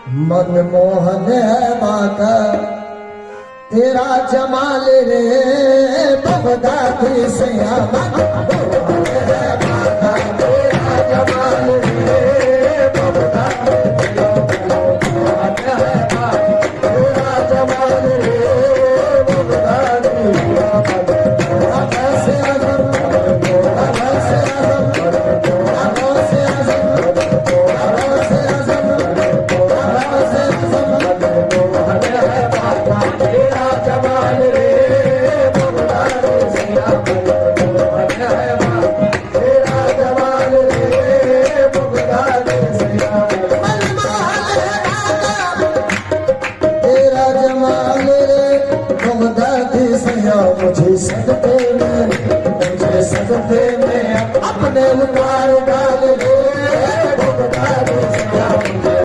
मनमोहन है माता तेरा जमाल रे बगदादी सैया मनमोहन है माता तेरा जमाल रे बगदादी तेरा जमाल रे बगदादी मुझे सदते में अपने